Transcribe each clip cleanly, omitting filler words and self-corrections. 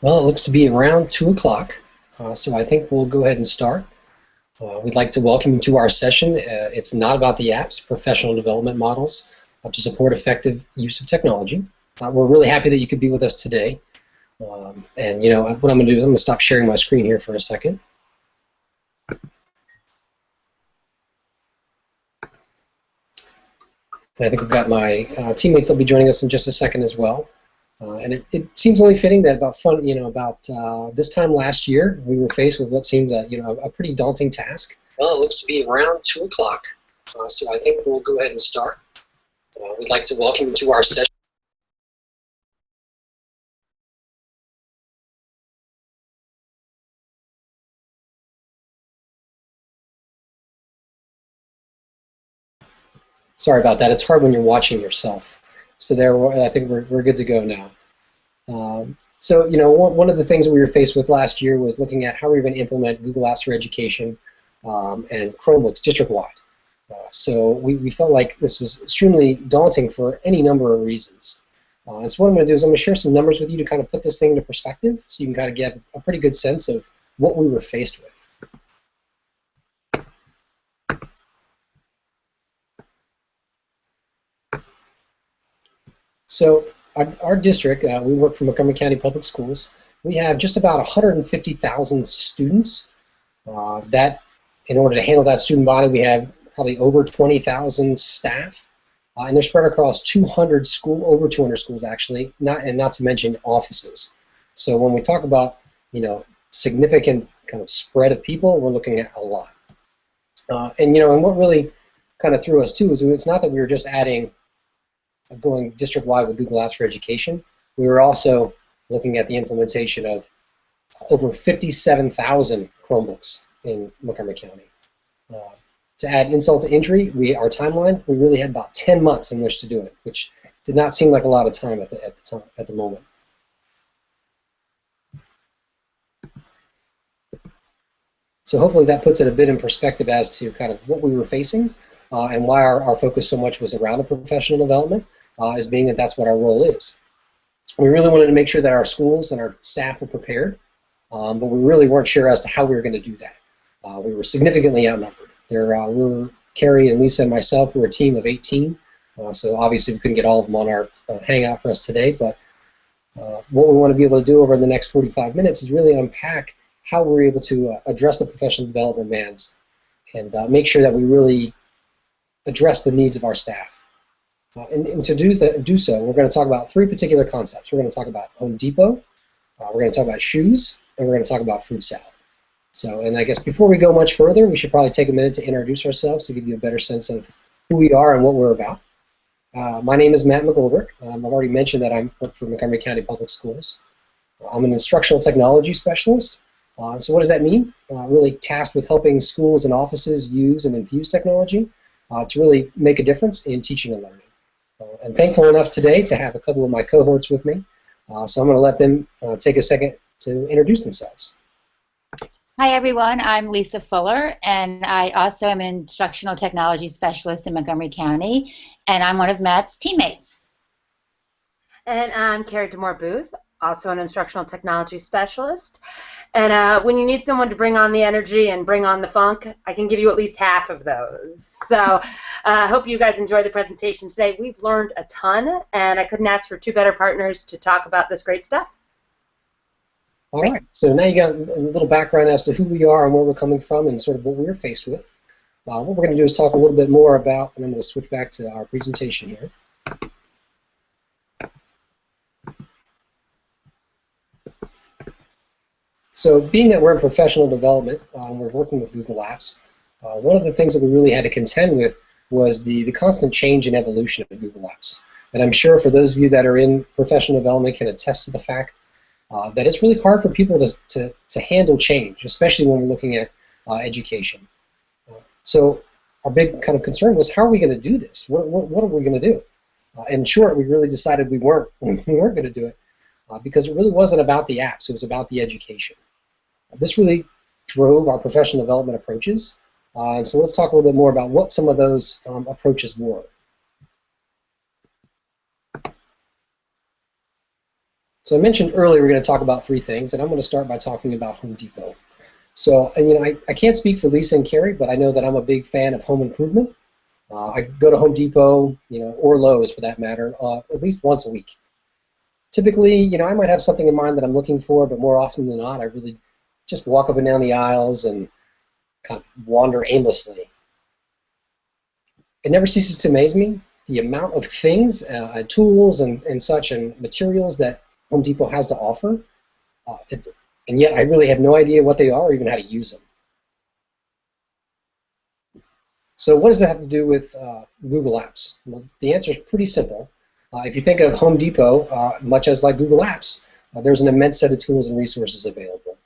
Well, it looks to be around 2 o'clock, so I think we'll go ahead and start. We'd like to welcome you to our session. It's not about the apps, professional development models to support effective use of technology. We're really happy that you could be with us today. And what I'm going to do is I'm going to stop sharing my screen here for a second. And I think we've got my teammates that'll be joining us in just a second as well. And it seems only fitting that about this time last year, we were faced with what seemed a pretty daunting task. Well, it looks to be around 2 o'clock, so I think we'll go ahead and start. We'd like to welcome you to our session. Sorry about that. It's hard when you're watching yourself. So I think we're good to go now. One of the things that we were faced with last year was looking at how we were going to implement Google Apps for Education and Chromebooks district-wide. So we felt like this was extremely daunting for any number of reasons. And so what I'm going to do is I'm going to share some numbers with you to kind of put this thing into perspective so you can kind of get a pretty good sense of what we were faced with. So our district, we work for Montgomery County Public Schools. We have just about 150,000 students. That, in order to handle that student body, we have probably over 20,000 staff, and they're spread across over 200 schools actually, not to mention offices. So when we talk about significant kind of spread of people, we're looking at a lot. And what really kind of threw us too is it's not that we were just going district-wide with Google Apps for Education. We were also looking at the implementation of over 57,000 Chromebooks in Montgomery County. To add insult to injury, our timeline, we really had about 10 months in which to do it, which did not seem like a lot of time at the moment. So hopefully that puts it a bit in perspective as to kind of what we were facing and why our focus so much was around the professional development, as being that that's what our role is. We really wanted to make sure that our schools and our staff were prepared, but we really weren't sure as to how we were going to do that. We were significantly outnumbered. Carrie and Lisa and myself were a team of 18, so obviously we couldn't get all of them on our hangout for us today, but what we want to be able to do over the next 45 minutes is really unpack how we're able to address the professional development demands and make sure that we really address the needs of our staff. And to do so, we're going to talk about three particular concepts. We're going to talk about Home Depot, we're going to talk about shoes, and we're going to talk about fruit salad. So, and I guess before we go much further, we should probably take a minute to introduce ourselves to give you a better sense of who we are and what we're about. My name is Matt McGoldrick. I've already mentioned that I work for Montgomery County Public Schools. I'm an instructional technology specialist. So what does that mean? Really tasked with helping schools and offices use and infuse technology to really make a difference in teaching and learning. And thankful enough today to have a couple of my cohorts with me. So I'm going to let them take a second to introduce themselves. Hi everyone, I'm Lisa Fuller, and I also am an instructional technology specialist in Montgomery County, and I'm one of Matt's teammates. And I'm Carrie Demore Booth, also an instructional technology specialist. And when you need someone to bring on the energy and bring on the funk, I can give you at least half of those. So I hope you guys enjoy the presentation today. We've learned a ton, and I couldn't ask for two better partners to talk about this great stuff. All right, so now you got a little background as to who we are and where we're coming from and sort of what we're faced with. What we're going to do is talk a little bit more about, and I'm going to switch back to our presentation here. So being that we're in professional development, we're working with Google Apps, one of the things that we really had to contend with was the constant change and evolution of Google Apps. And I'm sure for those of you that are in professional development can attest to the fact that it's really hard for people to handle change, especially when we're looking at education. So our big kind of concern was, how are we going to do this? What are we going to do? In short, we really decided we weren't going to do it because it really wasn't about the apps. It was about the education. This really drove our professional development approaches. And so let's talk a little bit more about what some of those approaches were. So I mentioned earlier we're going to talk about three things, and I'm going to start by talking about Home Depot. So, and I can't speak for Lisa and Carrie, but I know that I'm a big fan of home improvement. I go to Home Depot, or Lowe's for that matter, at least once a week. Typically, I might have something in mind that I'm looking for, but more often than not, I really just walk up and down the aisles and kind of wander aimlessly. It never ceases to amaze me the amount of things, tools and such, and materials that Home Depot has to offer, and yet I really have no idea what they are or even how to use them. So what does that have to do with Google Apps? Well, the answer is pretty simple. If you think of Home Depot, much as like Google Apps, there's an immense set of tools and resources available.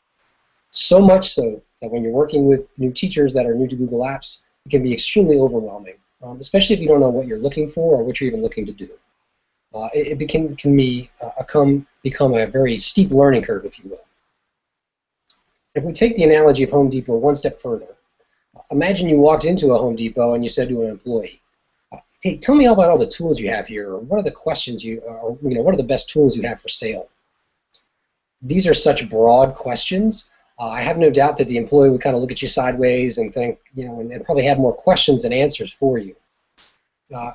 So much so that when you're working with new teachers that are new to Google Apps, it can be extremely overwhelming, especially if you don't know what you're looking for or what you're even looking to do. It can become a very steep learning curve, if you will. If we take the analogy of Home Depot one step further, imagine you walked into a Home Depot and you said to an employee, "Hey, tell me all about all the tools you have here, or what are the questions what are the best tools you have for sale?" These are such broad questions. I have no doubt that the employee would kind of look at you sideways and think, and probably have more questions than answers for you.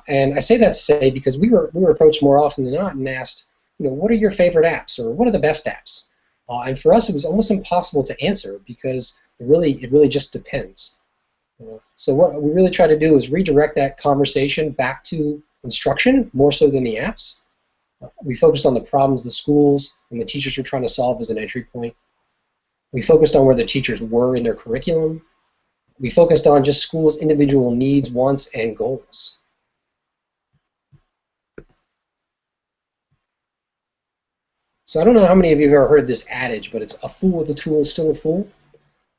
And I say that to say because we were approached more often than not and asked, what are your favorite apps, or what are the best apps? And for us, it was almost impossible to answer because it really just depends. So what we really try to do is redirect that conversation back to instruction more so than the apps. We focused on the problems the schools and the teachers were trying to solve as an entry point. We focused on where the teachers were in their curriculum. We focused on just schools' individual needs, wants, and goals. So I don't know how many of you have ever heard this adage, but it's a fool with a tool is still a fool.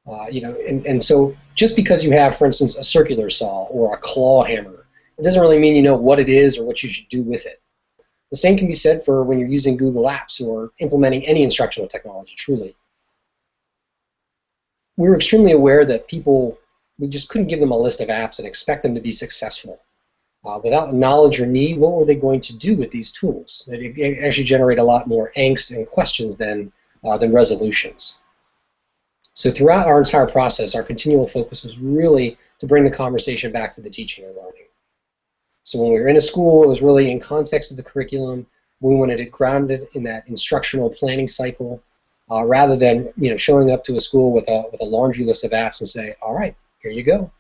And so just because you have, for instance, a circular saw or a claw hammer, it doesn't really mean you know what it is or what you should do with it. The same can be said for when you're using Google Apps or implementing any instructional technology, truly. We were extremely aware that we just couldn't give them a list of apps and expect them to be successful. Without knowledge or need, what were they going to do with these tools? It actually generate a lot more angst and questions than resolutions. So throughout our entire process, our continual focus was really to bring the conversation back to the teaching and learning. So when we were in a school, it was really in context of the curriculum. We wanted it grounded in that instructional planning cycle, rather than showing up to a school with a laundry list of apps and say, "All right, here you go."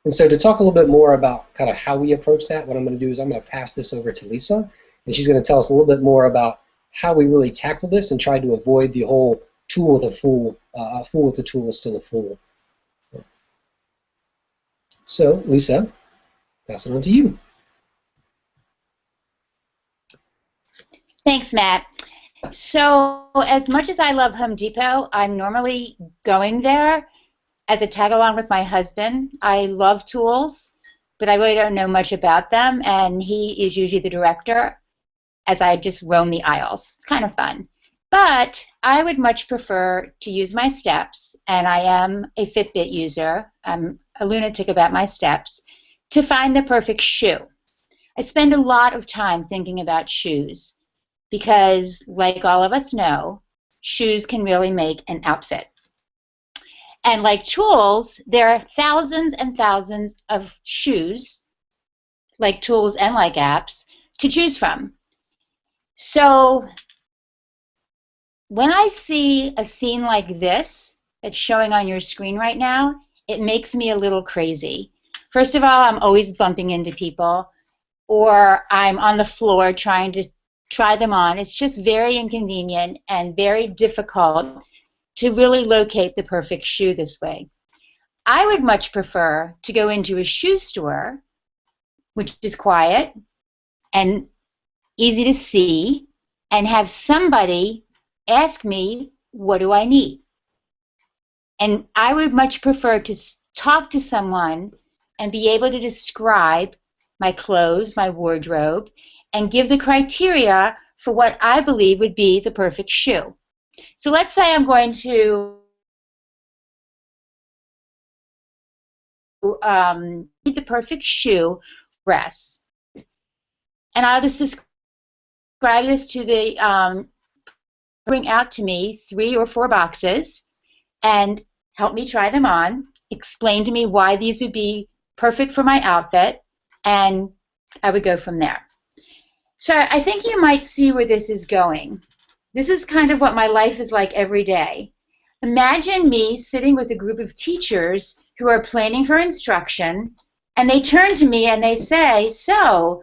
And so to talk a little bit more about kind of how we approach that, what I'm going to do is I'm going to pass this over to Lisa, and she's going to tell us a little bit more about how we really tackled this and tried to avoid the whole tool with a fool with a tool is still a fool. So, Lisa, pass it on to you. Thanks, Matt. So, as much as I love Home Depot, I'm normally going there as a tag along with my husband. I love tools, but I really don't know much about them, and he is usually the director as I just roam the aisles. It's kind of fun. But I would much prefer to use my steps, and I am a Fitbit user. I'm a lunatic about my steps, to find the perfect shoe. I spend a lot of time thinking about shoes because, like all of us know, shoes can really make an outfit. And like tools, there are thousands and thousands of shoes, like tools and like apps, to choose from. So when I see a scene like this that's showing on your screen right now, it makes me a little crazy. First of all, I'm always bumping into people, or I'm on the floor trying to try them on. It's just very inconvenient and very difficult to really locate the perfect shoe this way. I would much prefer to go into a shoe store, which is quiet and easy to see, and have somebody ask me, what do I need? And I would much prefer to talk to someone and be able to describe my clothes, my wardrobe, and give the criteria for what I believe would be the perfect shoe. So let's say I'm going to need the perfect shoe, dress, and I'll just describe describe this to the, bring out to me 3 or 4 boxes and help me try them on, explain to me why these would be perfect for my outfit, and I would go from there. So I think you might see where this is going. This is kind of what my life is like every day. Imagine me sitting with a group of teachers who are planning for instruction, and they turn to me and they say, so,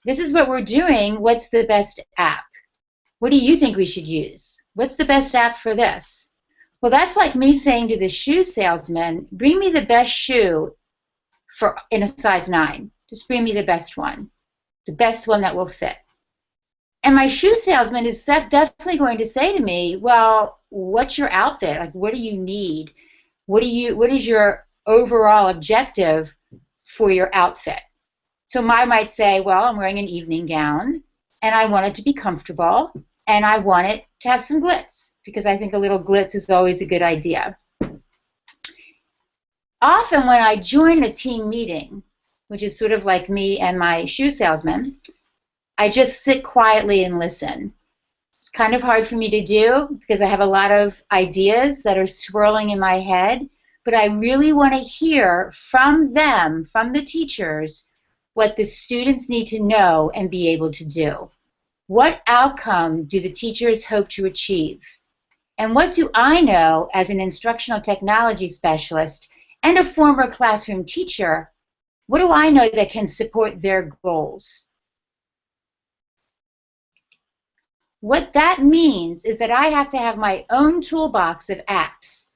this is what we're doing, what's the best app? What do you think we should use? What's the best app for this? Well, that's like me saying to the shoe salesman, bring me the best shoe in a size 9. Just bring me the best one that will fit. And my shoe salesman is definitely going to say to me, well, what's your outfit? Like, what do you need? What is your overall objective for your outfit? So I might say, well, I'm wearing an evening gown, and I want it to be comfortable, and I want it to have some glitz, because I think a little glitz is always a good idea. Often when I join a team meeting, which is sort of like me and my shoe salesman, I just sit quietly and listen. It's kind of hard for me to do because I have a lot of ideas that are swirling in my head, but I really want to hear from them, from the teachers, what the students need to know and be able to do. What outcome do the teachers hope to achieve? And what do I know as an instructional technology specialist and a former classroom teacher, what do I know that can support their goals? What that means is that I have to have my own toolbox of apps,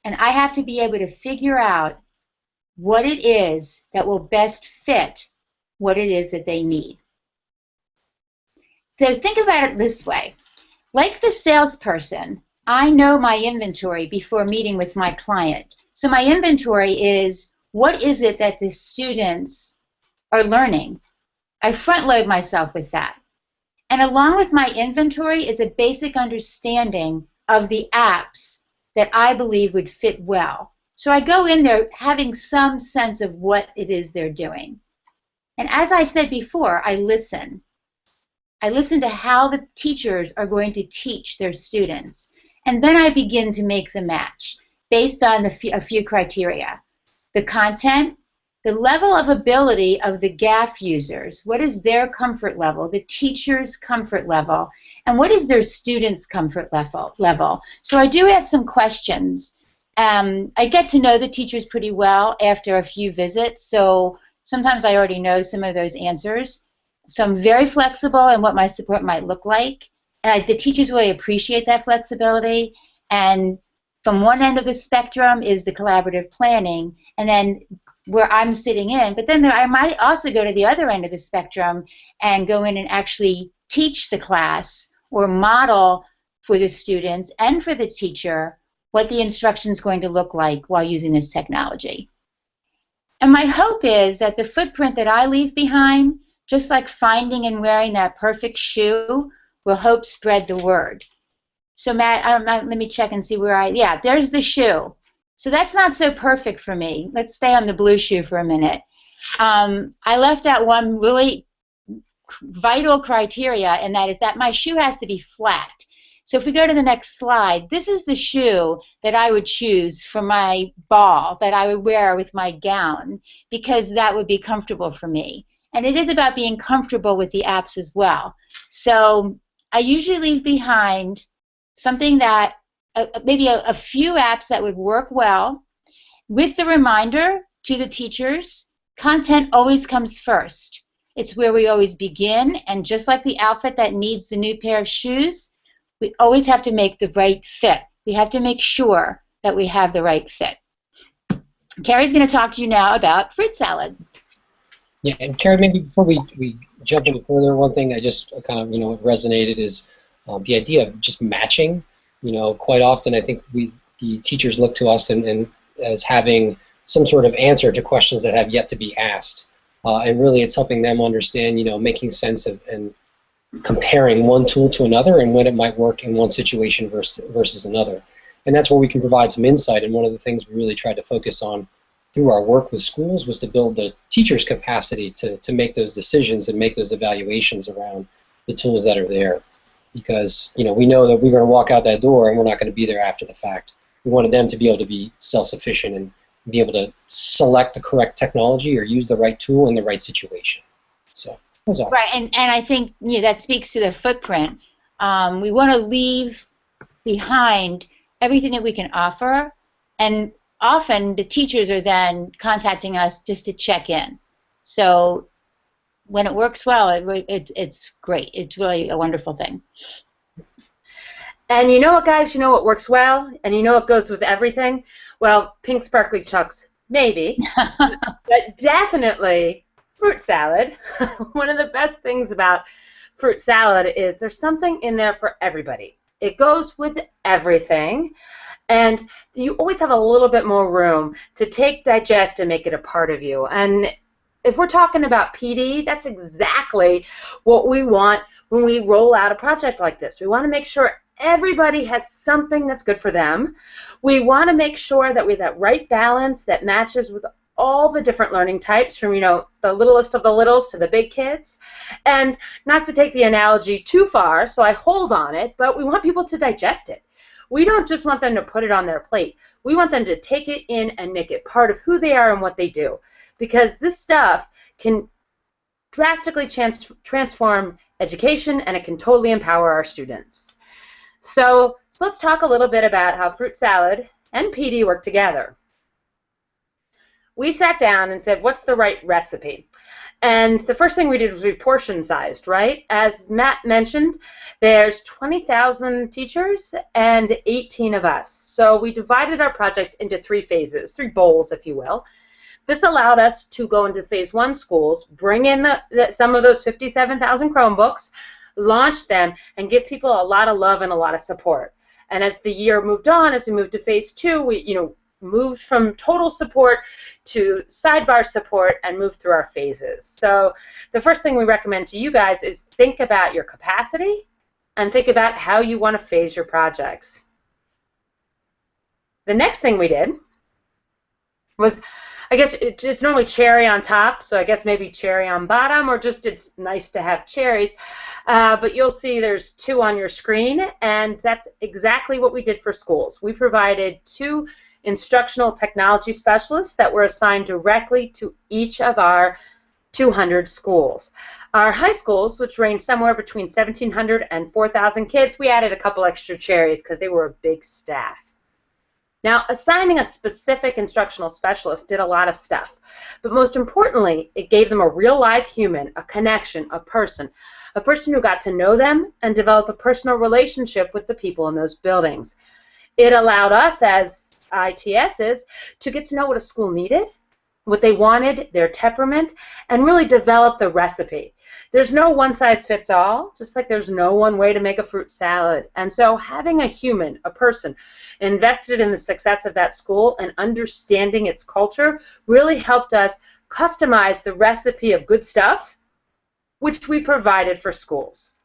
and I have to be able to figure out what it is that will best fit what it is that they need. So think about it this way. Like the salesperson, I know my inventory before meeting with my client. So my inventory is, what is it that the students are learning? I front load myself with that. And along with my inventory is a basic understanding of the apps that I believe would fit well. So I go in there having some sense of what it is they're doing. And as I said before, I listen. I listen to how the teachers are going to teach their students. And then I begin to make the match based on a few criteria. The content, the level of ability of the GAF users, what is their comfort level, the teacher's comfort level, and what is their students' comfort level. So I do ask some questions. I get to know the teachers pretty well after a few visits, so sometimes I already know some of those answers. So I'm very flexible in what my support might look like. The teachers really appreciate that flexibility. And from one end of the spectrum is the collaborative planning, and then where I'm sitting in. But then I might also go to the other end of the spectrum and go in and actually teach the class or model for the students and for the teacher what the instruction is going to look like while using this technology. And my hope is that the footprint that I leave behind, just like finding and wearing that perfect shoe, will help spread the word. So Matt, let me check and see where yeah, there's the shoe. So that's not so perfect for me. Let's stay on the blue shoe for a minute. I left out one really vital criteria, and that is that my shoe has to be flat. So if we go to the next slide, this is the shoe that I would choose for my ball, that I would wear with my gown, because that would be comfortable for me. And it is about being comfortable with the apps as well. So I usually leave behind something that, maybe a few apps that would work well, with the reminder to the teachers, content always comes first. It's where we always begin, and just like the outfit that needs the new pair of shoes, we always have to make the right fit. We have to make sure that we have the right fit. Carrie's going to talk to you now about fruit salad. Yeah, and Carrie, maybe before we jump any further, one thing I just kind of, resonated is the idea of just matching. Quite often I think the teachers look to us and as having some sort of answer to questions that have yet to be asked. And really it's helping them understand, making sense of and comparing one tool to another and when it might work in one situation versus another. And that's where we can provide some insight. And one of the things we really tried to focus on through our work with schools was to build the teacher's capacity to make those decisions and make those evaluations around the tools that are there, because we know that we're going to walk out that door and we're not going to be there after the fact. We wanted them to be able to be self-sufficient and be able to select the correct technology or use the right tool in the right situation. So that's all. Right, and I think that speaks to the footprint. We want to leave behind everything that we can offer, and often the teachers are then contacting us just to check in. So when it works well, it's great. It's really a wonderful thing. And you know what, guys? You know what works well? And you know what goes with everything? Well, pink sparkly chunks, maybe. But definitely fruit salad. One of the best things about fruit salad is there's something in there for everybody. It goes with everything. And you always have a little bit more room to take, digest, and make it a part of you. And if we're talking about PD, that's exactly what we want when we roll out a project like this. We want to make sure everybody has something that's good for them. We want to make sure that we have that right balance that matches with all the different learning types, from the littlest of the littles to the big kids. And not to take the analogy too far, so I hold on it, but we want people to digest it. We don't just want them to put it on their plate. We want them to take it in and make it part of who they are and what they do, because this stuff can drastically transform education, and it can totally empower our students. So let's talk a little bit about how fruit salad and PD work together. We sat down and said, what's the right recipe? And the first thing we did was we portion sized, right? As Matt mentioned, there's 20,000 teachers and 18 of us. So we divided our project into 3 phases, 3 bowls, if you will. This allowed us to go into phase 1 schools, bring in some of those 57,000 Chromebooks, launch them, and give people a lot of love and a lot of support. And as the year moved on, as we moved to phase 2, we moved from total support to sidebar support and moved through our phases. So the first thing we recommend to you guys is think about your capacity and think about how you want to phase your projects. The next thing we did was, I guess it's normally cherry on top, so I guess maybe cherry on bottom, or just it's nice to have cherries. But you'll see there's 2 on your screen, and that's exactly what we did for schools. We provided 2 instructional technology specialists that were assigned directly to each of our 200 schools. Our high schools, which range somewhere between 1,700 and 4,000 kids, we added a couple extra cherries because they were a big staff. Now, assigning a specific instructional specialist did a lot of stuff, but most importantly, it gave them a real live human, a connection, a person who got to know them and develop a personal relationship with the people in those buildings. It allowed us as ITSs to get to know what a school needed, what they wanted, their temperament, and really develop the recipe. There's no one-size-fits-all, just like there's no one way to make a fruit salad. And so having a human, a person, invested in the success of that school and understanding its culture really helped us customize the recipe of good stuff, which we provided for schools.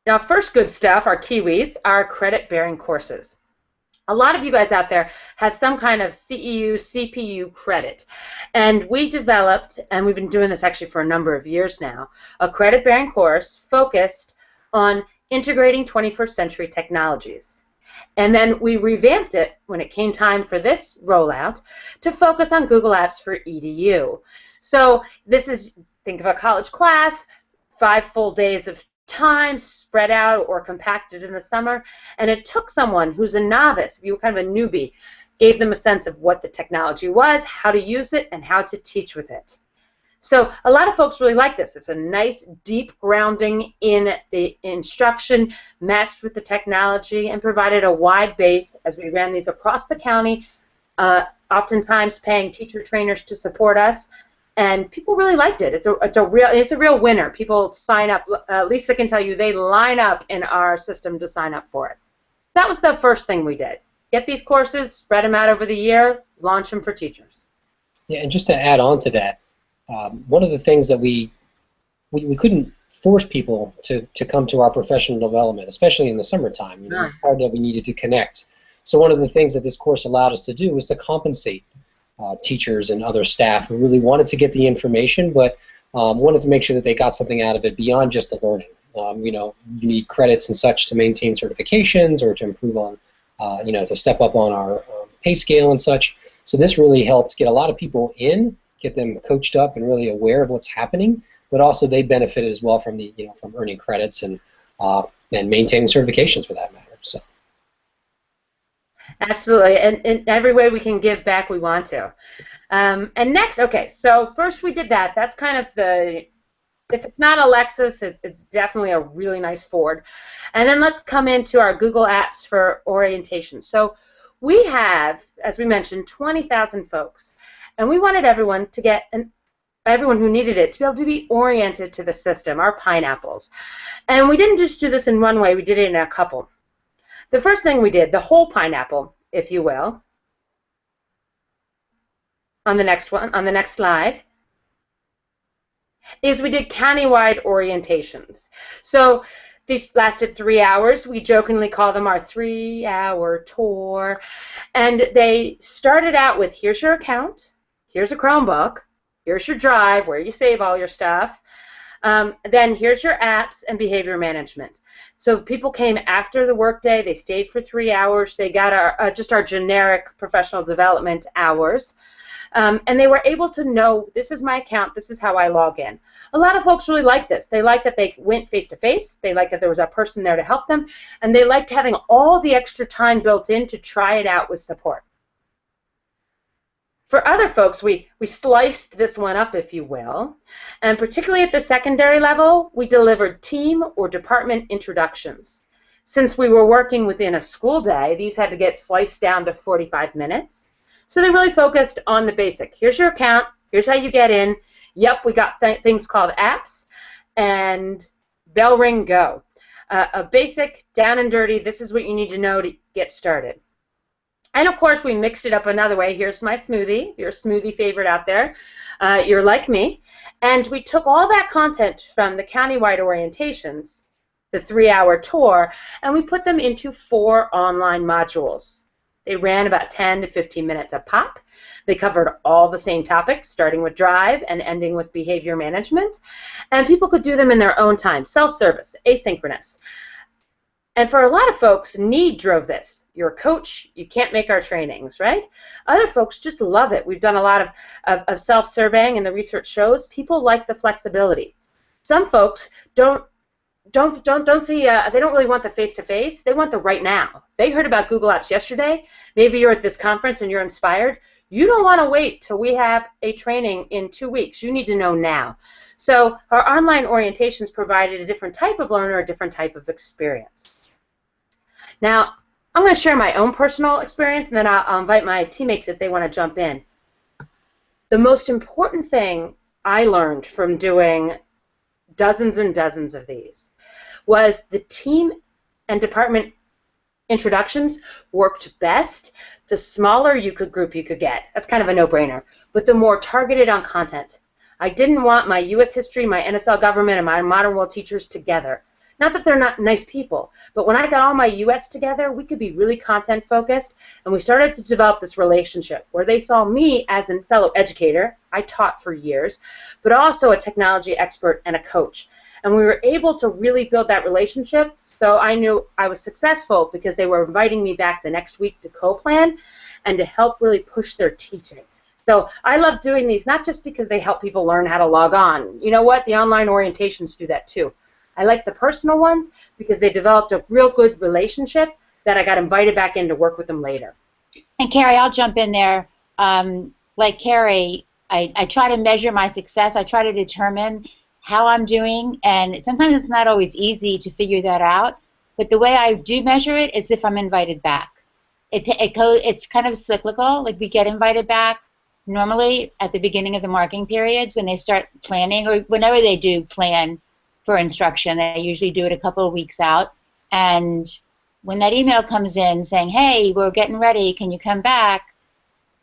Now, first good stuff, our Kiwis, are credit-bearing courses. A lot of you guys out there have some kind of CEU, CPU credit. And we developed, and we've been doing this actually for a number of years now, a credit-bearing course focused on integrating 21st century technologies. And then we revamped it when it came time for this rollout to focus on Google Apps for EDU. So this is, think of a college class, 5 full days of time spread out or compacted in the summer, and it took someone who's a novice, if you were kind of a newbie, gave them a sense of what the technology was, how to use it, and how to teach with it. So a lot of folks really like this. It's a nice deep grounding in the instruction matched with the technology, and provided a wide base as we ran these across the county, oftentimes paying teacher trainers to support us. And people really liked it. It's a real winner. People sign up. Lisa can tell you they line up in our system to sign up for it. That was the first thing we did. Get these courses, spread them out over the year, launch them for teachers. Yeah, and just to add on to that, one of the things that we couldn't force people to come to our professional development, especially in the summertime. Hard that we needed to connect. So one of the things that this course allowed us to do was to compensate teachers and other staff who really wanted to get the information, but wanted to make sure that they got something out of it beyond just the learning. You know, you need credits and such to maintain certifications or to improve on, you know, to step up on our pay scale and such. So this really helped get a lot of people in, get them coached up and really aware of what's happening, but also they benefited as well from the, you know, from earning credits and maintaining certifications for that matter. So. Absolutely, and in every way we can give back, we want to. And next, okay, so first we did that. That's kind of the, if it's not a Lexus, it's definitely a really nice Ford. And then let's come into our Google Apps for orientation. So we have, as we mentioned, 20,000 folks, and we wanted everyone to get, everyone who needed it, to be able to be oriented to the system, our pineapples. And we didn't just do this in one way, we did it in a couple. The first thing we did, the whole pineapple, if you will, on the next one, on the next slide, is we did countywide orientations. So these lasted 3 hours. We jokingly call them our 3-hour tour. And they started out with, here's your account, here's a Chromebook, here's your drive where you save all your stuff, then here's your apps and behavior management. So people came after the workday, they stayed for 3 hours, they got our just our generic professional development hours, and they were able to know, this is my account, this is how I log in. A lot of folks really like this. They like that they went face-to-face, they like that there was a person there to help them, and they liked having all the extra time built in to try it out with support. For other folks, we sliced this one up, if you will, and particularly at the secondary level, we delivered team or department introductions. Since we were working within a school day, these had to get sliced down to 45 minutes. So they really focused on the basic. Here's your account, here's how you get in. Yep, we got things called apps, and bell ring, go. A basic, down and dirty, this is what you need to know to get started. And of course, we mixed it up another way. Here's my smoothie. If you're a smoothie favorite out there, you're like me. And we took all that content from the countywide orientations, the 3-hour tour, and we put them into 4 online modules. They ran about 10 to 15 minutes a pop. They covered all the same topics, starting with drive and ending with behavior management. And people could do them in their own time, self-service, asynchronous. And for a lot of folks, need drove this. You're a coach, you can't make our trainings, right? Other folks just love it. We've done a lot of self-surveying, and the research shows people like the flexibility. Some folks don't see, they don't really want the face-to-face, they want the right now. They heard about Google Apps yesterday, maybe you're at this conference and you're inspired. You don't want to wait till we have a training in 2 weeks. You need to know now. So our online orientations provided a different type of learner, a different type of experience. Now, I'm going to share my own personal experience, and then I'll invite my teammates if they want to jump in. The most important thing I learned from doing dozens and dozens of these was the team and department introductions worked best the smaller group you could get. That's kind of a no-brainer. But the more targeted on content. I didn't want my U.S. history, my NSL government, and my modern world teachers together. Not that they're not nice people, but when I got all my U.S. together, we could be really content focused, and we started to develop this relationship where they saw me as a fellow educator. I taught for years, but also a technology expert and a coach. And we were able to really build that relationship, so I knew I was successful because they were inviting me back the next week to co-plan and to help really push their teaching. So I love doing these, not just because they help people learn how to log on. You know what? The online orientations do that too. I like the personal ones because they developed a real good relationship that I got invited back in to work with them later. And Carrie, I'll jump in there. Like Carrie, I try to measure my success. I try to determine how I'm doing, and sometimes it's not always easy to figure that out. But the way I do measure it is if I'm invited back. It's kind of cyclical. Like we get invited back normally at the beginning of the marking periods when they start planning, or whenever they do plan for instruction. They usually do it a couple of weeks out, and when that email comes in saying, hey, we're getting ready, can you come back,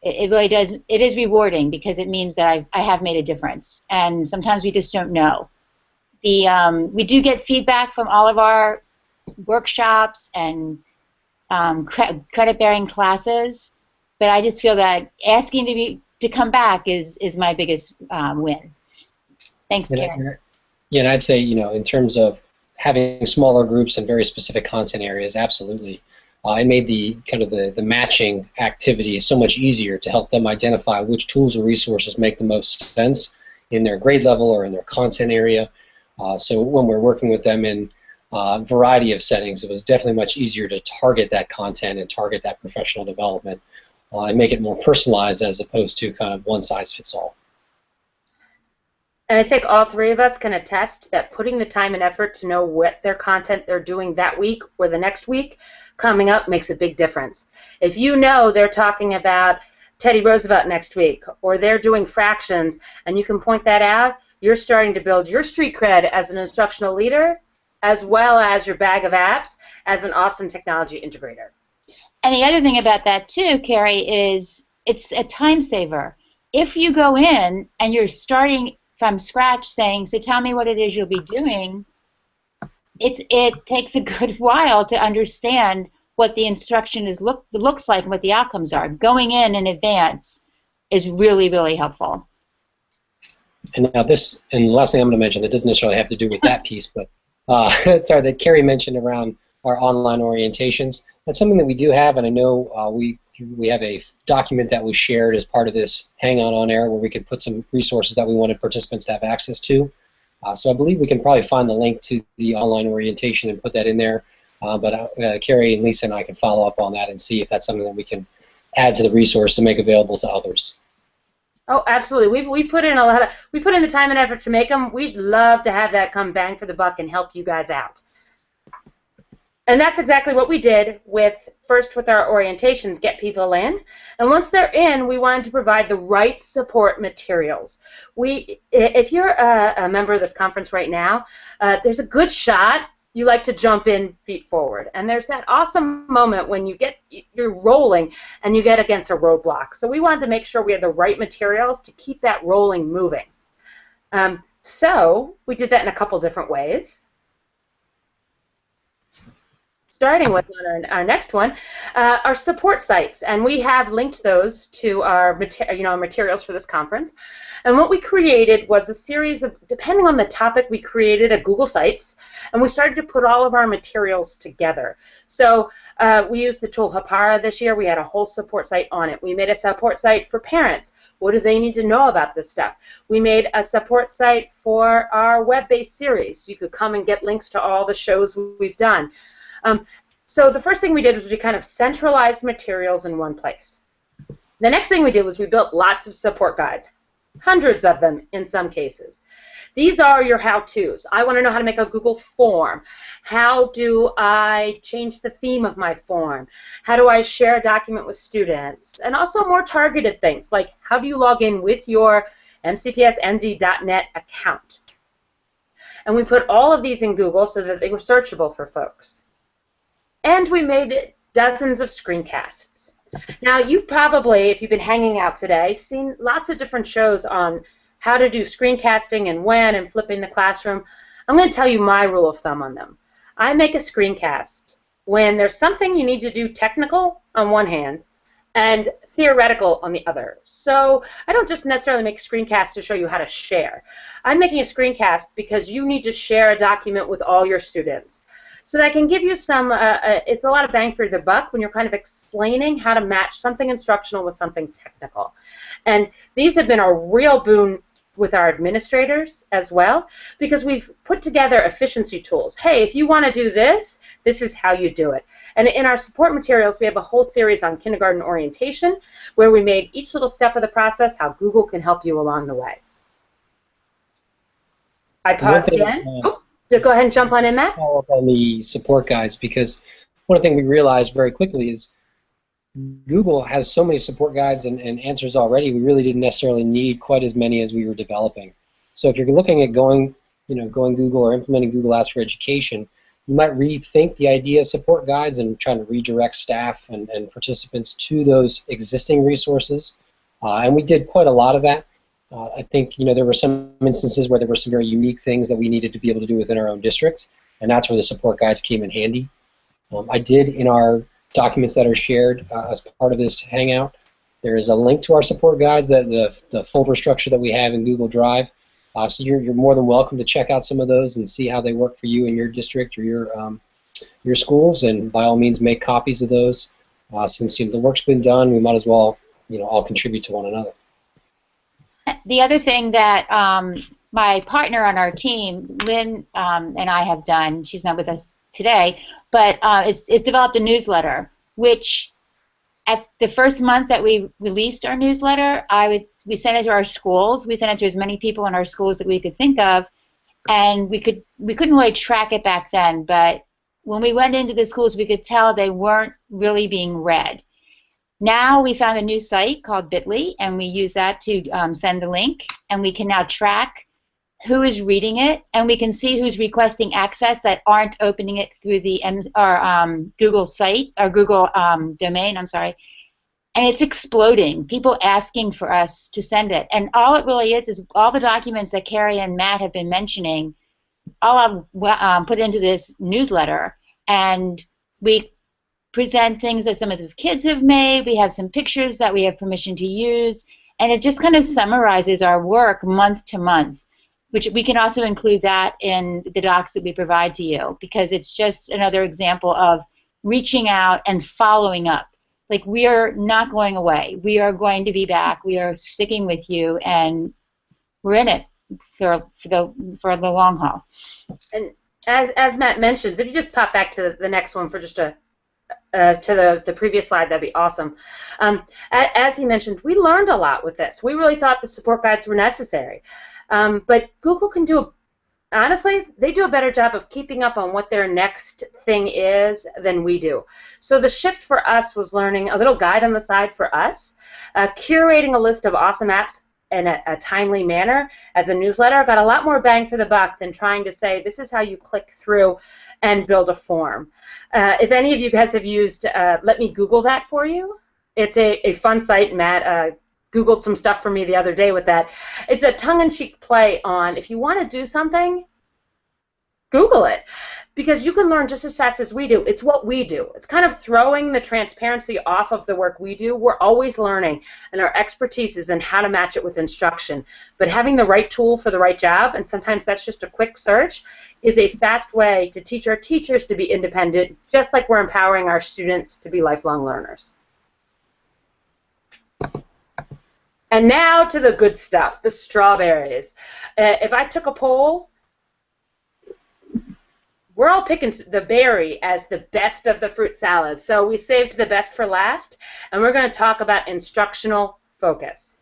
it really does, it is rewarding because it means that I have made a difference, and sometimes we just don't know. We do get feedback from all of our workshops and credit-bearing classes, but I just feel that asking to come back is my biggest win. Thanks, And Karen. yeah, and I'd say, in terms of having smaller groups and very specific content areas, absolutely. It made the kind of the matching activity so much easier to help them identify which tools or resources make the most sense in their grade level or in their content area. So when we're working with them in a variety of settings, it was definitely much easier to target that content and target that professional development and make it more personalized as opposed to kind of one size fits all. And I think all three of us can attest that putting the time and effort to know what their content they're doing that week or the next week coming up makes a big difference. If you know they're talking about Teddy Roosevelt next week, or they're doing fractions, and you can point that out, you're starting to build your street cred as an instructional leader, as well as your bag of apps as an awesome technology integrator. And the other thing about that too, Carrie, is it's a time saver. If you go in and you're starting from scratch saying, so tell me what it is you'll be doing, it takes a good while to understand what the instruction looks like and what the outcomes are. Going in advance is really, really helpful. And now the last thing I'm going to mention that doesn't necessarily have to do with that piece, but sorry, that Carrie mentioned around our online orientations. That's something that we do have, and I know we have a document that was shared as part of this Hangout on Air where we could put some resources that we wanted participants to have access to. So I believe we can probably find the link to the online orientation and put that in there. But Carrie and Lisa and I can follow up on that and see if that's something that we can add to the resource to make available to others. Oh, absolutely. We put in the time and effort to make them. We'd love to have that come bang for the buck and help you guys out. And that's exactly what we did with our orientations, get people in. And once they're in, we wanted to provide the right support materials. If you're a member of this conference right now, there's a good shot you like to jump in feet forward. And there's that awesome moment when you're rolling and you get against a roadblock. So we wanted to make sure we had the right materials to keep that rolling moving. So we did that in a couple different ways. Starting with our next one, our support sites, and we have linked those to our materials for this conference. And what we created was a series of, depending on the topic, we created a Google Sites, and we started to put all of our materials together. So we used the tool Hapara this year. We had a whole support site on it. We made a support site for parents. What do they need to know about this stuff? We made a support site for our web-based series. So you could come and get links to all the shows we've done. So the first thing we did was we kind of centralized materials in one place. The next thing we did was we built lots of support guides, hundreds of them in some cases. These are your how-tos. I want to know how to make a Google form. How do I change the theme of my form? How do I share a document with students? And also more targeted things, like how do you log in with your mcpsmd.net account? And we put all of these in Google so that they were searchable for folks. And we made dozens of screencasts. Now, you've probably, if you've been hanging out today, seen lots of different shows on how to do screencasting and when and flipping the classroom. I'm going to tell you my rule of thumb on them. I make a screencast when there's something you need to do technical on one hand and theoretical on the other. So I don't just necessarily make screencasts to show you how to share. I'm making a screencast because you need to share a document with all your students. So that can give you some, it's a lot of bang for the buck when you're kind of explaining how to match something instructional with something technical. And these have been a real boon with our administrators as well, because we've put together efficiency tools. Hey, if you want to do this, this is how you do it. And in our support materials, we have a whole series on kindergarten orientation where we made each little step of the process how Google can help you along the way. I paused again. Go ahead and jump on in, Matt. Follow up on the support guides, because one thing we realized very quickly is Google has so many support guides and answers already. We really didn't necessarily need quite as many as we were developing. So if you're looking at going Google or implementing Google Apps for Education, you might rethink the idea of support guides and trying to redirect staff and participants to those existing resources. And we did quite a lot of that. I think there were some instances where there were some very unique things that we needed to be able to do within our own districts, and that's where the support guides came in handy. I did, in our documents that are shared as part of this Hangout, there is a link to our support guides, the folder structure that we have in Google Drive. So you're more than welcome to check out some of those and see how they work for you in your district or your schools, and by all means make copies of those. Since the work's been done, we might as well all contribute to one another. The other thing that my partner on our team, Lynn, and I have done, she's not with us today, but is developed a newsletter, which at the first month that we released our newsletter, we sent it to our schools. We sent it to as many people in our schools that we could think of, and we couldn't really track it back then, but when we went into the schools, we could tell they weren't really being read. Now we found a new site called Bitly, and we use that to send the link, and we can now track who is reading it, and we can see who's requesting access that aren't opening it through the Google site, or Google domain, I'm sorry. And it's exploding. People asking for us to send it. And all it really is all the documents that Carrie and Matt have been mentioning, all I've put into this newsletter, and we present things that some of the kids have made. We have some pictures that we have permission to use, and it just kind of summarizes our work month to month, which we can also include that in the docs that we provide to you, because it's just another example of reaching out and following up. Like, we are not going away. We are going to be back. We are sticking with you, and we're in it for the long haul. And as Matt mentions, if you just pop back to the next one for just to the previous slide, that'd be awesome. As he mentioned, we learned a lot with this. We really thought the support guides were necessary. But Google can honestly, they do a better job of keeping up on what their next thing is than we do. So the shift for us was learning a little guide on the side for us, curating a list of awesome apps in a timely manner as a newsletter. Got a lot more bang for the buck than trying to say, this is how you click through and build a form. If any of you guys have used Let Me Google That For You, it's a fun site. Matt Googled some stuff for me the other day with that. It's a tongue-in-cheek play on, if you want to do something, Google it, because you can learn just as fast as we do. It's what we do. It's kind of throwing the transparency off of the work we do. We're always learning, and our expertise is in how to match it with instruction. But having the right tool for the right job, and sometimes that's just a quick search, is a fast way to teach our teachers to be independent, just like we're empowering our students to be lifelong learners. And now to the good stuff, the strawberries. If I took a poll, we're all picking the berry as the best of the fruit salad. So we saved the best for last, and we're going to talk about instructional focus.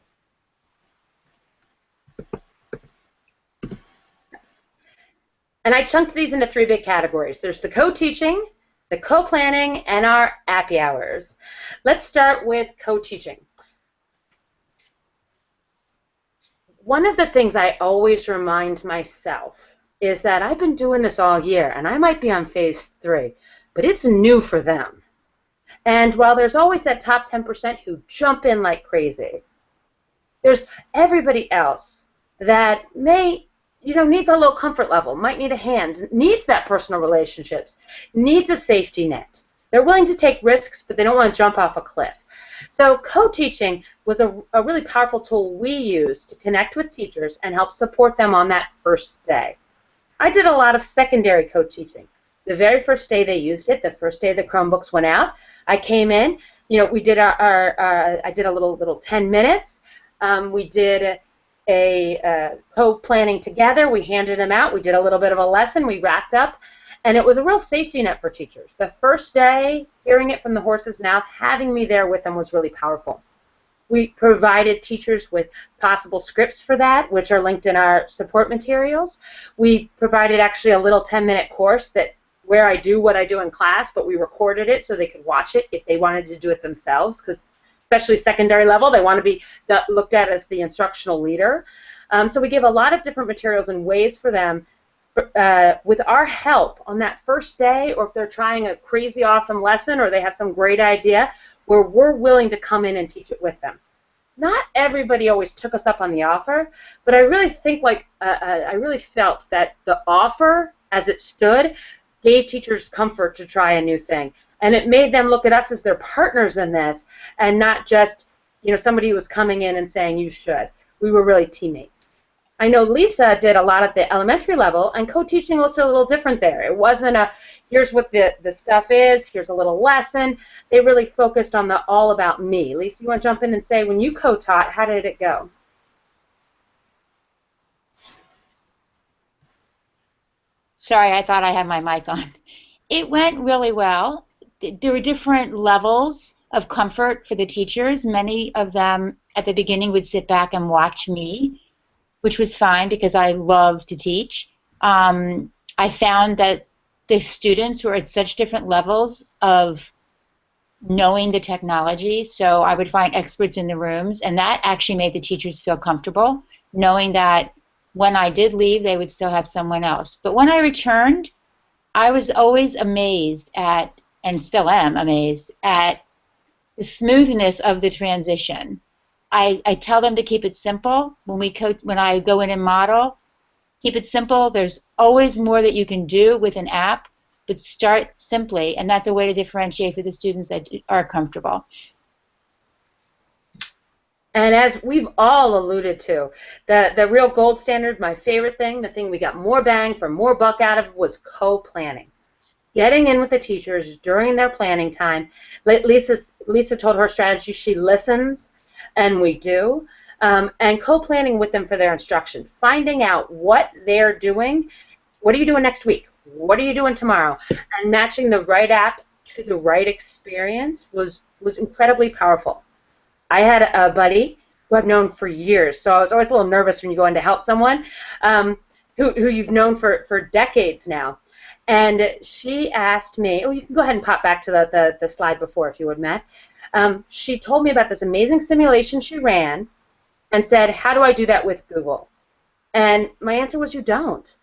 And I chunked these into 3 big categories. There's the co-teaching, the co-planning, and our happy hours. Let's start with co-teaching. One of the things I always remind myself is that I've been doing this all year, and I might be on phase 3, but it's new for them. And while there's always that top 10% who jump in like crazy, there's everybody else that needs a little comfort level, might need a hand, needs that personal relationships, needs a safety net. They're willing to take risks, but they don't want to jump off a cliff. So co-teaching was a really powerful tool we used to connect with teachers and help support them on that first day. I did a lot of secondary co-teaching. The very first day they used it, the first day the Chromebooks went out, I came in, we did I did a little 10 minutes. We did a co-planning together. We handed them out. We did a little bit of a lesson. We wrapped up. And it was a real safety net for teachers. The first day, hearing it from the horse's mouth, having me there with them was really powerful. We provided teachers with possible scripts for that, which are linked in our support materials. We provided actually a little 10-minute course where I do what I do in class, but we recorded it so they could watch it if they wanted to do it themselves, because especially secondary level, they want to be looked at as the instructional leader. So we give a lot of different materials and ways for them with our help on that first day, or if they're trying a crazy awesome lesson or they have some great idea, where we're willing to come in and teach it with them. Not everybody always took us up on the offer, but I really think I really felt that the offer as it stood gave teachers comfort to try a new thing, and it made them look at us as their partners in this, and not just somebody who was coming in and saying you should. We were really teammates. I know Lisa did a lot at the elementary level, and co-teaching looks a little different there. It wasn't a, here's what the stuff is, here's a little lesson. They really focused on the all about me. Lisa, you want to jump in and say, when you co-taught, how did it go? Sorry, I thought I had my mic on. It went really well. There were different levels of comfort for the teachers. Many of them at the beginning would sit back and watch me, which was fine because I love to teach. I found that the students were at such different levels of knowing the technology, so I would find experts in the rooms, and that actually made the teachers feel comfortable, knowing that when I did leave, they would still have someone else. But when I returned, I was always amazed at, and still am amazed at, the smoothness of the transition. I tell them to keep it simple. When I go in and model, keep it simple. There's always more that you can do with an app, but start simply, and that's a way to differentiate for the students that are comfortable. And as we've all alluded to, the real gold standard, my favorite thing, the thing we got more bang for more buck out of was co-planning. Getting in with the teachers during their planning time. Lisa told her strategy, she listens, and we do, and co-planning with them for their instruction, finding out what they're doing, what are you doing next week, what are you doing tomorrow, and matching the right app to the right experience was incredibly powerful. I had a buddy who I've known for years, so I was always a little nervous when you go in to help someone who you've known for decades now. And she asked me, oh, you can go ahead and pop back to the slide before if you would, Matt. She told me about this amazing simulation she ran and said, how do I do that with Google? And my answer was, you don't.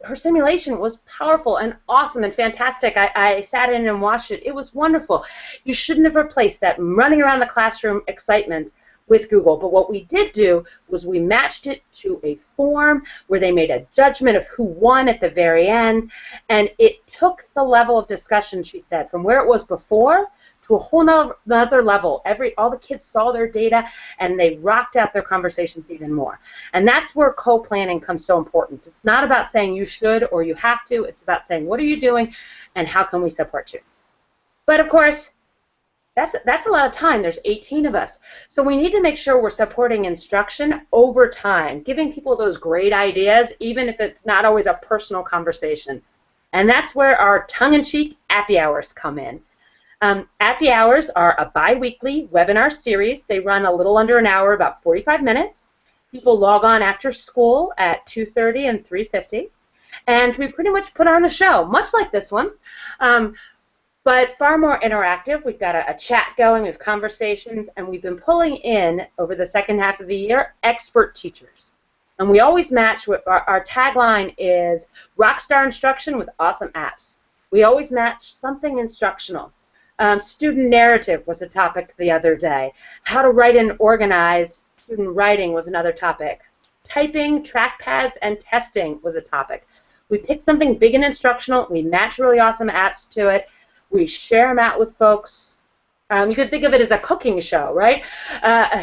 Her simulation was powerful and awesome and fantastic. I sat in and watched it. It was wonderful. You shouldn't have replaced that running around the classroom excitement with Google. But what we did do was we matched it to a form where they made a judgment of who won at the very end, and it took the level of discussion, she said, from where it was before to a whole nother level. All the kids saw their data, and they rocked out their conversations even more. And that's where co-planning comes so important. It's not about saying you should or you have to. It's about saying, what are you doing, and how can we support you? But, of course, that's a lot of time. There's 18 of us. So we need to make sure we're supporting instruction over time, giving people those great ideas, even if it's not always a personal conversation. And that's where our tongue-in-cheek Appy Hours come in. Appy Hours are a bi-weekly webinar series. They run a little under an hour, about 45 minutes. People log on after school at 2:30 and 3:50. And we pretty much put on a show, much like this one. But far more interactive. We've got a chat going, we have conversations, and we've been pulling in, over the second half of the year, expert teachers. And we always match, our tagline is rockstar instruction with awesome apps. We always match something instructional. Student narrative was a topic the other day. How to write and organize student writing was another topic. Typing, trackpads, and testing was a topic. We pick something big and instructional, we match really awesome apps to it, we share them out with folks. You could think of it as a cooking show, right?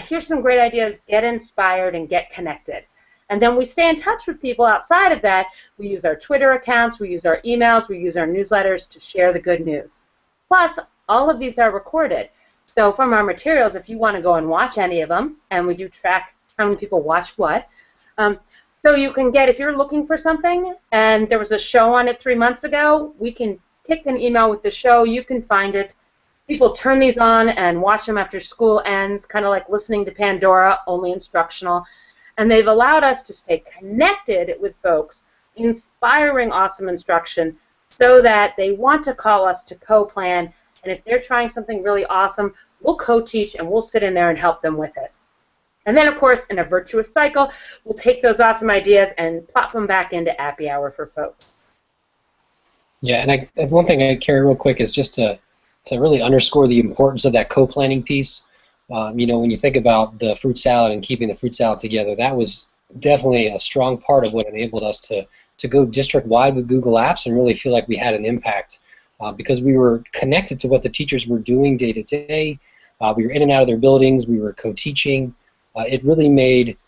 Here's some great ideas, get inspired and get connected. And then we stay in touch with people outside of that. We use our Twitter accounts, we use our emails, we use our newsletters to share the good news. Plus, all of these are recorded. So from our materials, if you want to go and watch any of them, and we do track how many people watch what, so you can get, if you're looking for something and there was a show on it 3 months ago, we can kick an email with the show, you can find it. People turn these on and watch them after school ends, kind of like listening to Pandora, only instructional. And they've allowed us to stay connected with folks, inspiring awesome instruction, so that they want to call us to co-plan. And if they're trying something really awesome, we'll co-teach and we'll sit in there and help them with it. And then, of course, in a virtuous cycle, we'll take those awesome ideas and plop them back into Appy Hour for folks. Yeah, and one thing I'd carry real quick is just to really underscore the importance of that co-planning piece. You know, when you think about the fruit salad and keeping the fruit salad together, that was definitely a strong part of what enabled us to go district-wide with Google Apps and really feel like we had an impact because we were connected to what the teachers were doing day to day. We were in and out of their buildings. We were co-teaching. It really made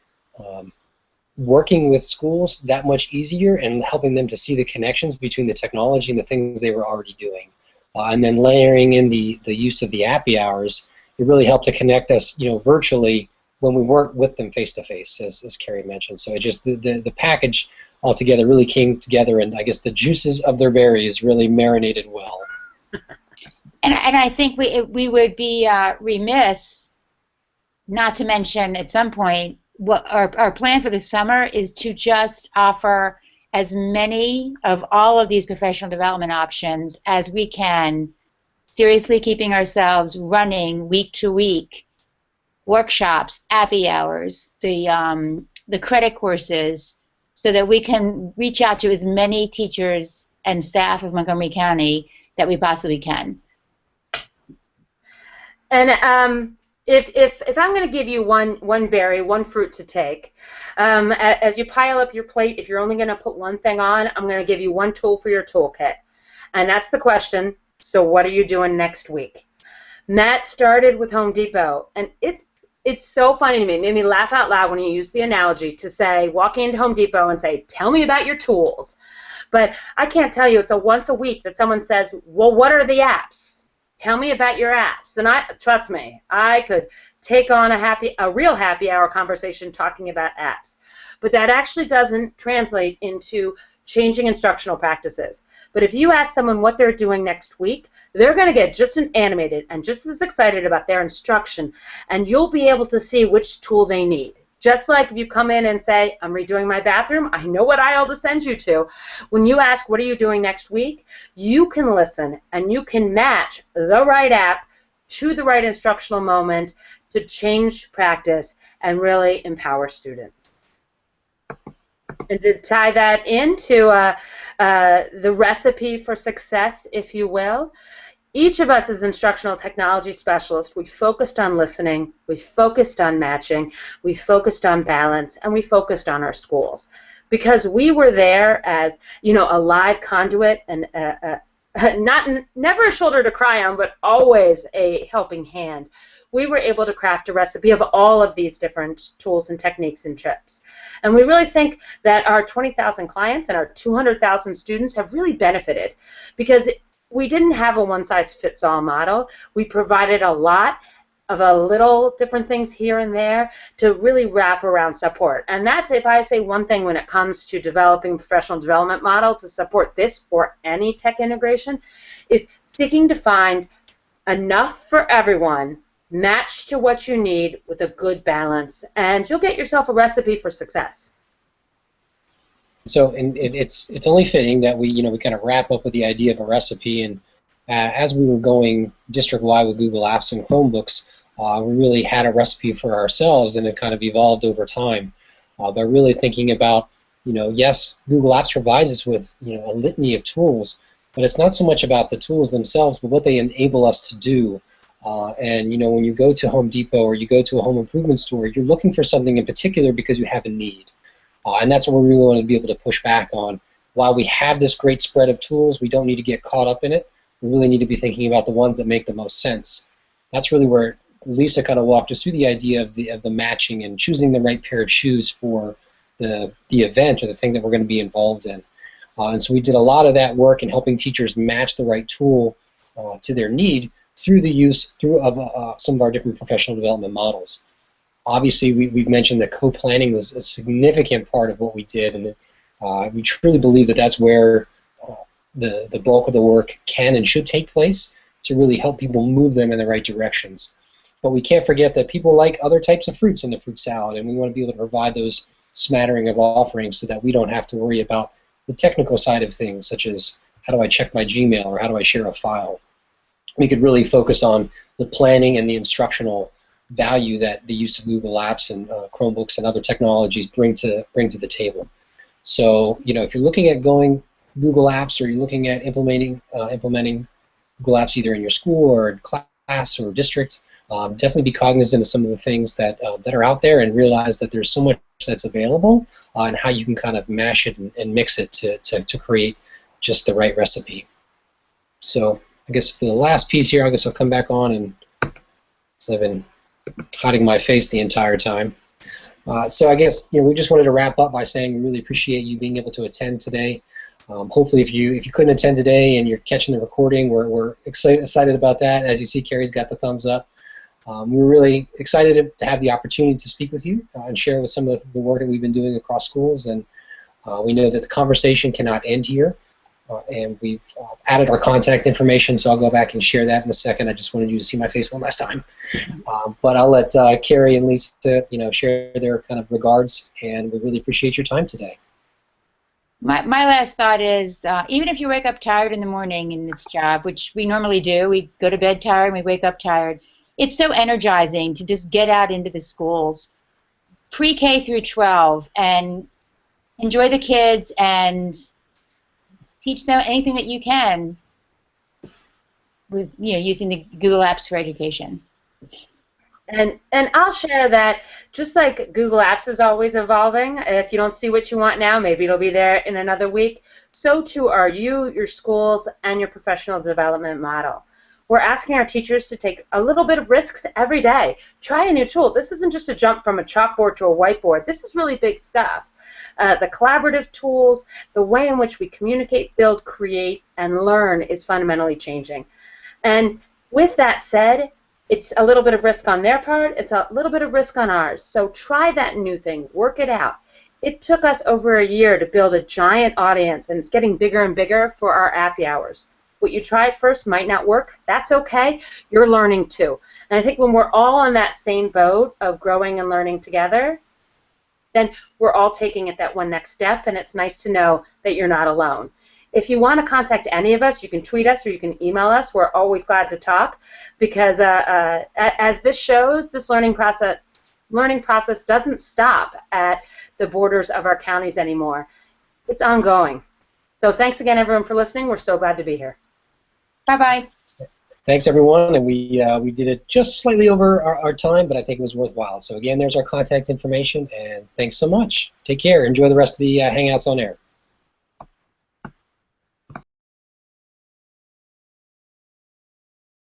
working with schools that much easier and helping them to see the connections between the technology and the things they were already doing. And then layering in the use of the happy hours, it really helped to connect us, virtually when we weren't with them face to face, as Carrie mentioned. So it just the package altogether really came together, and I guess the juices of their berries really marinated well. And I think we would be remiss not to mention at some point what our plan for the summer is to just offer as many of all of these professional development options as we can, seriously keeping ourselves running week to week, workshops, happy hours, the credit courses, so that we can reach out to as many teachers and staff of Montgomery County that we possibly can. And if I'm going to give you one berry, one fruit to take, as you pile up your plate, if you're only going to put one thing on, I'm going to give you one tool for your toolkit. And that's the question, so what are you doing next week? Matt started with Home Depot, and it's so funny to me. It made me laugh out loud when he used the analogy to say, walking into Home Depot and say, tell me about your tools. But I can't tell you, it's once a week that someone says, well, what are the apps? Tell me about your apps. And trust me, I could take on a real happy hour conversation talking about apps. But that actually doesn't translate into changing instructional practices. But if you ask someone what they're doing next week, they're going to get just as animated and just as excited about their instruction, and you'll be able to see which tool they need. Just like if you come in and say, I'm redoing my bathroom, I know what aisle to send you to. When you ask, what are you doing next week, you can listen and you can match the right app to the right instructional moment to change practice and really empower students. And to tie that into the recipe for success, if you will, each of us as instructional technology specialists, we focused on listening, we focused on matching, we focused on balance, and we focused on our schools. Because we were there as, a live conduit and never a shoulder to cry on, but always a helping hand. We were able to craft a recipe of all of these different tools and techniques and tips. And we really think that our 20,000 clients and our 200,000 students have really benefited, because we didn't have a one-size-fits-all model. We provided a lot of a little different things here and there to really wrap around support. And that's, if I say one thing when it comes to developing professional development model to support this or any tech integration, is seeking to find enough for everyone, matched to what you need with a good balance, and you'll get yourself a recipe for success. So, and it's only fitting that we kind of wrap up with the idea of a recipe. And as we were going district-wide with Google Apps and Chromebooks, we really had a recipe for ourselves, and it kind of evolved over time. By really thinking about, yes, Google Apps provides us with a litany of tools, but it's not so much about the tools themselves, but what they enable us to do. And when you go to Home Depot or you go to a home improvement store, you're looking for something in particular because you have a need. And that's what we really want to be able to push back on. While we have this great spread of tools, we don't need to get caught up in it. We really need to be thinking about the ones that make the most sense. That's really where Lisa kind of walked us through the idea of the matching and choosing the right pair of shoes for the event or the thing that we're going to be involved in. And so we did a lot of that work in helping teachers match the right tool to their need through the use of some of our different professional development models. Obviously, we've mentioned that co-planning was a significant part of what we did, and we truly believe that that's where the bulk of the work can and should take place to really help people move them in the right directions. But we can't forget that people like other types of fruits in the fruit salad, and we want to be able to provide those smattering of offerings so that we don't have to worry about the technical side of things, such as how do I check my Gmail or how do I share a file. We could really focus on the planning and the instructional value that the use of Google Apps and Chromebooks and other technologies bring to the table. So, if you're looking at going Google Apps or you're looking at implementing Google Apps either in your school or in class or district, definitely be cognizant of some of the things that are out there and realize that there's so much that's available and how you can kind of mash it and mix it to create just the right recipe. So I guess for the last piece here, I guess I'll come back on, and so I've been hiding my face the entire time. So I guess we just wanted to wrap up by saying we really appreciate you being able to attend today. Hopefully, if you couldn't attend today and you're catching the recording, we're excited about that. As you see, Carrie's got the thumbs up. We're really excited to have the opportunity to speak with you and share with some of the work that we've been doing across schools. And we know that the conversation cannot end here. And we've added our contact information, so I'll go back and share that in a second. I just wanted you to see my face one last time. But I'll let Carrie and Lisa, share their kind of regards, and we really appreciate your time today. My last thought is, even if you wake up tired in the morning in this job, which we normally do, we go to bed tired and we wake up tired, it's so energizing to just get out into the schools, pre-K through 12, and enjoy the kids and teach them anything that you can with using the Google Apps for Education. And I'll share that just like Google Apps is always evolving, if you don't see what you want now, maybe it'll be there in another week, so too are you, your schools, and your professional development model. We're asking our teachers to take a little bit of risks every day. Try a new tool. This isn't just a jump from a chalkboard to a whiteboard. This is really big stuff. The collaborative tools, the way in which we communicate, build, create, and learn is fundamentally changing. And with that said, it's a little bit of risk on their part, it's a little bit of risk on ours. So try that new thing, work it out. It took us over a year to build a giant audience, and it's getting bigger and bigger for our Appy Hours. What you try at first might not work, that's okay, you're learning too. And I think when we're all on that same boat of growing and learning together, then we're all taking it that one next step, and it's nice to know that you're not alone. If you want to contact any of us, you can tweet us or you can email us. We're always glad to talk, because as this shows, this learning process doesn't stop at the borders of our counties anymore. It's ongoing. So thanks again, everyone, for listening. We're so glad to be here. Bye-bye. Thanks, everyone, and we did it just slightly over our time, but I think it was worthwhile. So again, there's our contact information, and thanks so much. Take care. Enjoy the rest of the Hangouts on air.